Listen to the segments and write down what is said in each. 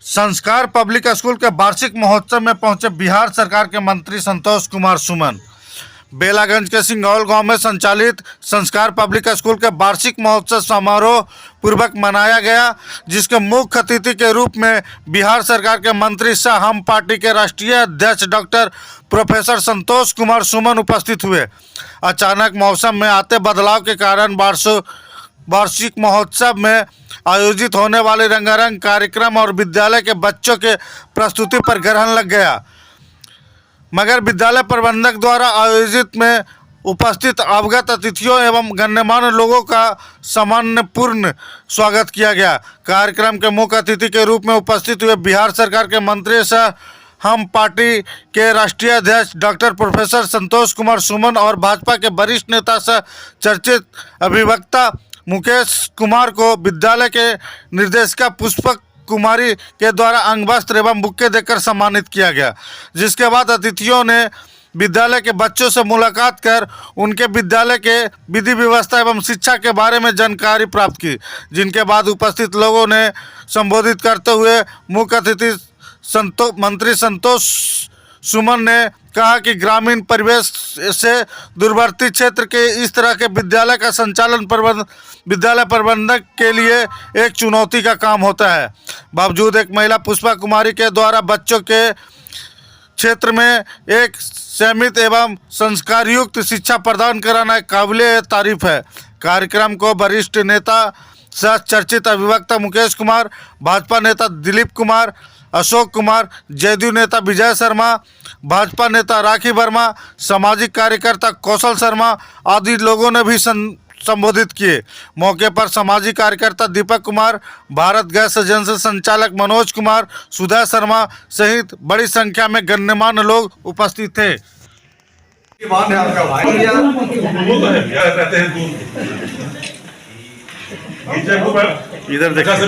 संस्कार public school के वार्षिक महोत्सव में पहुंचे बिहार सरकार के मंत्री संतोष कुमार सुमन। बेलागंज के सिंघौल गांव में संचालित संस्कार पब्लिक स्कूल के वार्षिक महोत्सव समारोह पूर्वक मनाया गया, जिसके मुख्य अतिथि के रूप में बिहार सरकार के मंत्री सह हम पार्टी के राष्ट्रीय अध्यक्ष डॉक्टर प्रोफेसर संतोष कुमार सुमन उपस्थित हुए। अचानक मौसम में आते बदलाव के कारण वार्षिक महोत्सव में आयोजित होने वाले रंगारंग कार्यक्रम और विद्यालय के बच्चों के प्रस्तुति पर ग्रहण लग गया, मगर विद्यालय प्रबंधक द्वारा आयोजित में उपस्थित अवगत अतिथियों एवं गण्यमान्य लोगों का सम्मानपूर्ण स्वागत किया गया। कार्यक्रम के मुख्य अतिथि के रूप में उपस्थित हुए बिहार सरकार के मंत्री सह हम पार्टी के राष्ट्रीय अध्यक्ष डॉक्टर प्रोफेसर संतोष कुमार सुमन और भाजपा के वरिष्ठ नेता सह चर्चित अभिवक्ता मुकेश कुमार को विद्यालय के निर्देशिका पुष्पक कुमारी के द्वारा अंगवस्त्र एवं बुक्के देकर सम्मानित किया गया, जिसके बाद अतिथियों ने विद्यालय के बच्चों से मुलाकात कर उनके विद्यालय के विधि व्यवस्था एवं शिक्षा के बारे में जानकारी प्राप्त की, जिनके बाद उपस्थित लोगों ने संबोधित करते हुए मुख्य अतिथि मंत्री संतोष सुमन ने कहा कि ग्रामीण परिवेश से दूरवर्ती क्षेत्र के इस तरह के विद्यालय का संचालन विद्यालय प्रबंधक के लिए एक चुनौती का काम होता है। बावजूद एक महिला पुष्पा कुमारी के द्वारा बच्चों के क्षेत्र में एक सीमित एवं संस्कारयुक्त शिक्षा प्रदान कराना काबिले तारीफ है। कार्यक्रम को वरिष्ठ नेता सह चर्चित अभिवक्ता मुकेश कुमार, भाजपा नेता दिलीप कुमार, अशोक कुमार, जदयू नेता विजय शर्मा, भाजपा नेता राखी वर्मा, सामाजिक कार्यकर्ता कौशल शर्मा आदि लोगों ने भी संबोधित किए। मौके पर सामाजिक कार्यकर्ता दीपक कुमार, भारत गैस एजेंसी संचालक मनोज कुमार, सुधा शर्मा सहित बड़ी संख्या में गण्यमान्य लोग उपस्थित थे। इधर देखिए।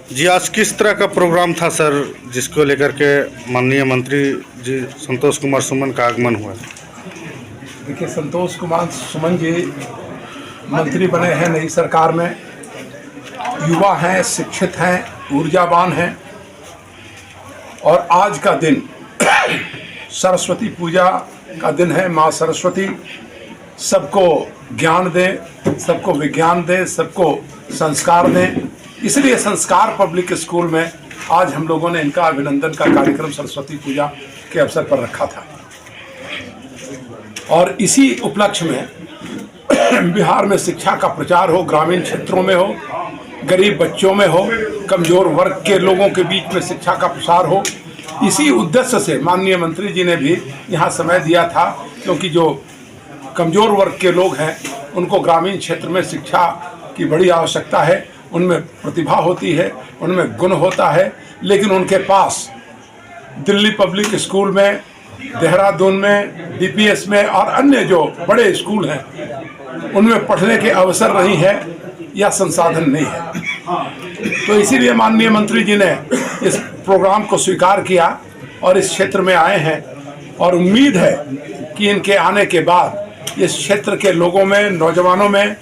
जी, आज किस तरह का प्रोग्राम था सर, जिसको लेकर के माननीय मंत्री जी संतोष कुमार सुमन का आगमन हुआ? देखिए, संतोष कुमार सुमन जी मंत्री बने हैं नई सरकार में, युवा हैं, शिक्षित हैं, ऊर्जावान हैं और आज का दिन सरस्वती पूजा का दिन है। माँ सरस्वती सबको ज्ञान दे, सबको विज्ञान दे, सबको संस्कार दें, इसलिए संस्कार पब्लिक स्कूल में आज हम लोगों ने इनका अभिनंदन का कार्यक्रम सरस्वती पूजा के अवसर पर रखा था। और इसी उपलक्ष्य में बिहार में शिक्षा का प्रचार हो, ग्रामीण क्षेत्रों में हो, गरीब बच्चों में हो, कमजोर वर्ग के लोगों के बीच में शिक्षा का प्रसार हो, इसी उद्देश्य से माननीय मंत्री जी ने भी यहाँ समय दिया था, क्योंकि जो कमजोर वर्ग के लोग हैं उनको ग्रामीण क्षेत्र में शिक्षा की बड़ी आवश्यकता है। उनमें प्रतिभा होती है, उनमें गुण होता है, लेकिन उनके पास दिल्ली पब्लिक स्कूल में, देहरादून में, डीपीएस में और अन्य जो बड़े स्कूल हैं उनमें पढ़ने के अवसर नहीं है या संसाधन नहीं है। तो इसीलिए माननीय मंत्री जी ने इस प्रोग्राम को स्वीकार किया और इस क्षेत्र में आए हैं और उम्मीद है कि इनके आने के बाद इस क्षेत्र के लोगों में, नौजवानों में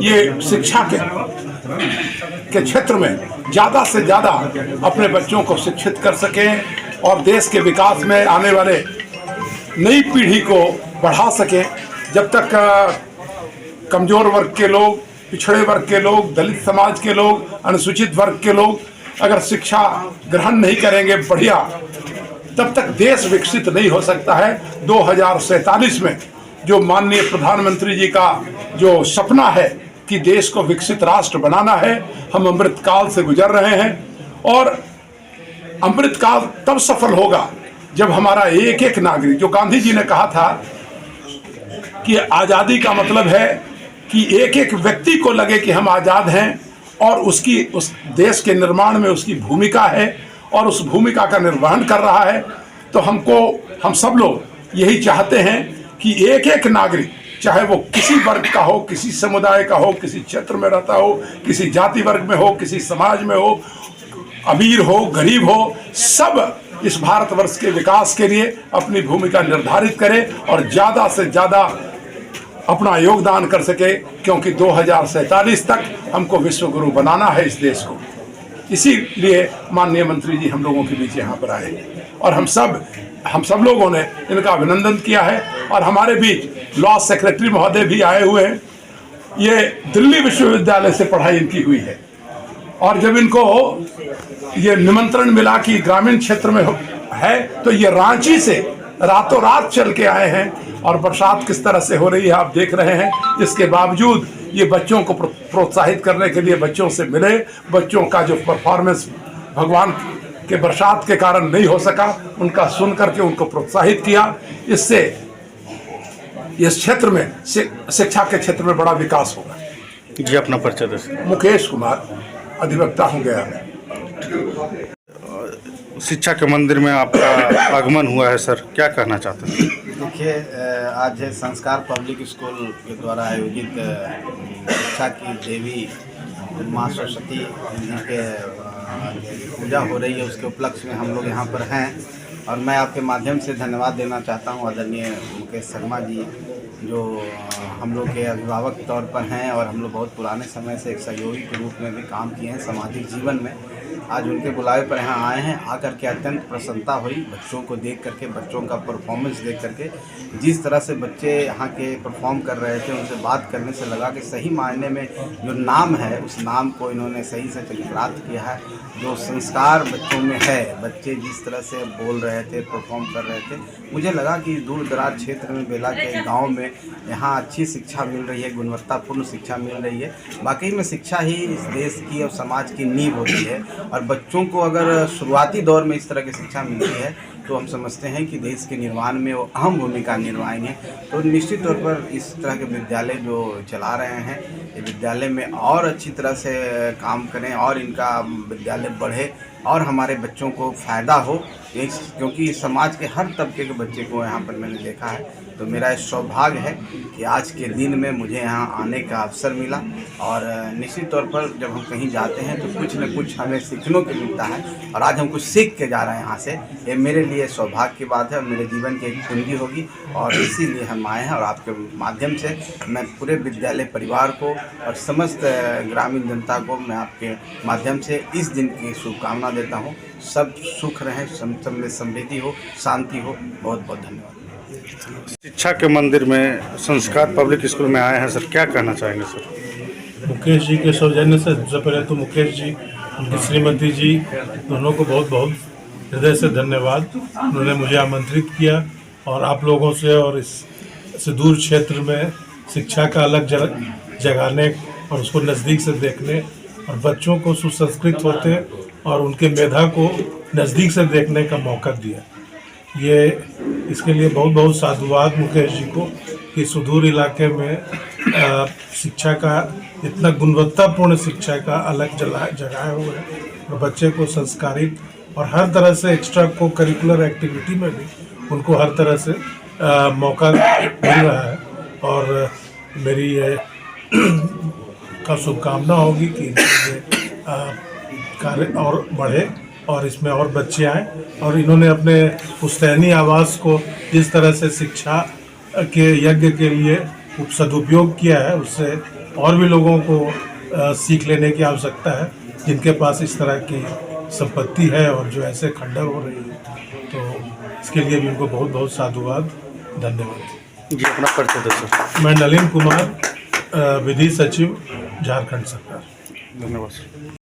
ये शिक्षा के क्षेत्र में ज़्यादा से ज़्यादा अपने बच्चों को शिक्षित कर सकें और देश के विकास में आने वाले नई पीढ़ी को बढ़ा सकें। जब तक कमज़ोर वर्ग के लोग, पिछड़े वर्ग के लोग, दलित समाज के लोग, अनुसूचित वर्ग के लोग अगर शिक्षा ग्रहण नहीं करेंगे बढ़िया, तब तक देश विकसित नहीं हो सकता है। 2047 में जो माननीय प्रधानमंत्री जी का जो सपना है कि देश को विकसित राष्ट्र बनाना है, हम अमृतकाल से गुजर रहे हैं और अमृतकाल तब सफल होगा जब हमारा एक एक नागरिक, जो गांधी जी ने कहा था कि आज़ादी का मतलब है कि एक एक व्यक्ति को लगे कि हम आज़ाद हैं और उस देश के निर्माण में उसकी भूमिका है और उस भूमिका का निर्वहन कर रहा है। तो हम सब लोग यही चाहते हैं कि एक एक नागरिक, चाहे वो किसी वर्ग का हो, किसी समुदाय का हो, किसी क्षेत्र में रहता हो, किसी जाति वर्ग में हो, किसी समाज में हो, अमीर हो, गरीब हो, सब इस भारतवर्ष के विकास के लिए अपनी भूमिका निर्धारित करे और ज़्यादा से ज़्यादा अपना योगदान कर सके, क्योंकि 2047 तक हमको विश्व गुरु बनाना है इस देश को। इसीलिए माननीय मंत्री जी हम लोगों के बीच यहाँ पर आए और हम सब लोगों ने इनका अभिनंदन किया है। और हमारे बीच लॉ सेक्रेटरी महोदय भी आए हुए हैं। ये दिल्ली विश्वविद्यालय से पढ़ाई इनकी हुई है और जब इनको ये निमंत्रण मिला कि ग्रामीण क्षेत्र में है तो ये रांची से रातों रात चल के आए हैं और बरसात किस तरह से हो रही है आप देख रहे हैं। इसके बावजूद ये बच्चों को प्रोत्साहित करने के लिए बच्चों से मिले, बच्चों का जो परफॉर्मेंस भगवान के बरसात के कारण नहीं हो सका उनका सुन करके उनको प्रोत्साहित किया। इससे इस क्षेत्र में शिक्षा के क्षेत्र में बड़ा विकास होगा। जी अपना परिचय दें। मुकेश कुमार, अधिवक्ता हूँ गया में। शिक्षा के मंदिर में आपका आगमन हुआ है सर, क्या कहना चाहते हैं? देखिए, आज संस्कार पब्लिक स्कूल के द्वारा आयोजित शिक्षा की देवी माँ सरस्वती जी के पूजा हो रही है, उसके उपलक्ष्य में हम लोग यहाँ पर हैं। और मैं आपके माध्यम से धन्यवाद देना चाहता हूँ आदरणीय मुकेश शर्मा जी, जो हम लोग के अभिभावक के तौर पर हैं और हम लोग बहुत पुराने समय से एक सहयोगी के रूप में भी काम किए हैं सामाजिक जीवन में। आज उनके बुलावे पर यहाँ आए हैं, आकर के अत्यंत प्रसन्नता हुई बच्चों को देख करके, बच्चों का परफॉर्मेंस देख करके। जिस तरह से बच्चे यहाँ के परफॉर्म कर रहे थे, उनसे बात करने से लगा कि सही मायने में जो नाम है उस नाम को इन्होंने सही से चरितार्थ किया है। जो संस्कार बच्चों में है, बच्चे जिस तरह से बोल रहे थे, परफॉर्म कर रहे थे, मुझे लगा कि दूर दराज क्षेत्र में, बेला के गाँव में यहाँ अच्छी शिक्षा मिल रही है, गुणवत्तापूर्ण शिक्षा मिल रही है। वाकई में शिक्षा ही इस देश की और समाज की नींव होती है और बच्चों को अगर शुरुआती दौर में इस तरह की शिक्षा मिलती है तो हम समझते हैं कि देश के निर्माण में वो अहम भूमिका निभाएंगे। तो निश्चित तौर पर इस तरह के विद्यालय जो चला रहे हैं, ये विद्यालय में और अच्छी तरह से काम करें और इनका विद्यालय बढ़े और हमारे बच्चों को फ़ायदा हो, क्योंकि समाज के हर तबके के बच्चे को यहाँ पर मैंने देखा है। तो मेरा सौभाग्य है कि आज के दिन में मुझे यहाँ आने का अवसर मिला और निश्चित तौर पर जब हम कहीं जाते हैं तो कुछ न कुछ हमें सीखने को मिलता है और आज हम कुछ सीख के जा रहे हैं यहाँ से। ये मेरे लिए सौभाग्य की बात है और मेरे जीवन की एक कुंजी होगी और इसीलिए हम आए हैं। और आपके माध्यम से मैं पूरे विद्यालय परिवार को और समस्त ग्रामीण जनता को मैं आपके माध्यम से इस दिन की शुभकामना देता हूँ। सब सुख रहें, सब में समृद्धि हो, शांति हो। बहुत बहुत धन्यवाद। शिक्षा के मंदिर में संस्कार पब्लिक स्कूल में आए हैं सर, क्या कहना चाहेंगे सर? मुकेश जी के सौजन्य से सबसे पहले तो मुकेश जी, उनकी श्रीमती जी, दोनों को बहुत बहुत हृदय से धन्यवाद। उन्होंने मुझे आमंत्रित किया और आप लोगों से और इस सुदूर क्षेत्र में शिक्षा का अलग जगाने और उसको नज़दीक से देखने और बच्चों को सुसंस्कृत होते और उनके मेधा को नज़दीक से देखने का मौका दिया। ये इसके लिए बहुत बहुत साधुवाद मुकेश जी को कि सुदूर इलाके में शिक्षा का इतना गुणवत्तापूर्ण शिक्षा का अलग जगह हुआ है और बच्चे को संस्कारित और हर तरह से एक्स्ट्रा को करिकुलर एक्टिविटी में भी उनको हर तरह से मौका मिल रहा है। और मेरी का शुभकामना होगी कि कार्य और बढ़े और इसमें और बच्चे आएँ और इन्होंने अपने पुश्तैनी आवास को जिस तरह से शिक्षा के यज्ञ के लिए सदुपयोग किया है, उससे और भी लोगों को सीख लेने की आवश्यकता है जिनके पास इस तरह की संपत्ति है और जो ऐसे खंडर हो रही है। तो इसके लिए भी उनको बहुत बहुत साधुवाद, धन्यवाद। जी अपना परिचय दें सर। मैं नलिन कुमार, विधि सचिव, झारखंड सरकार। धन्यवाद।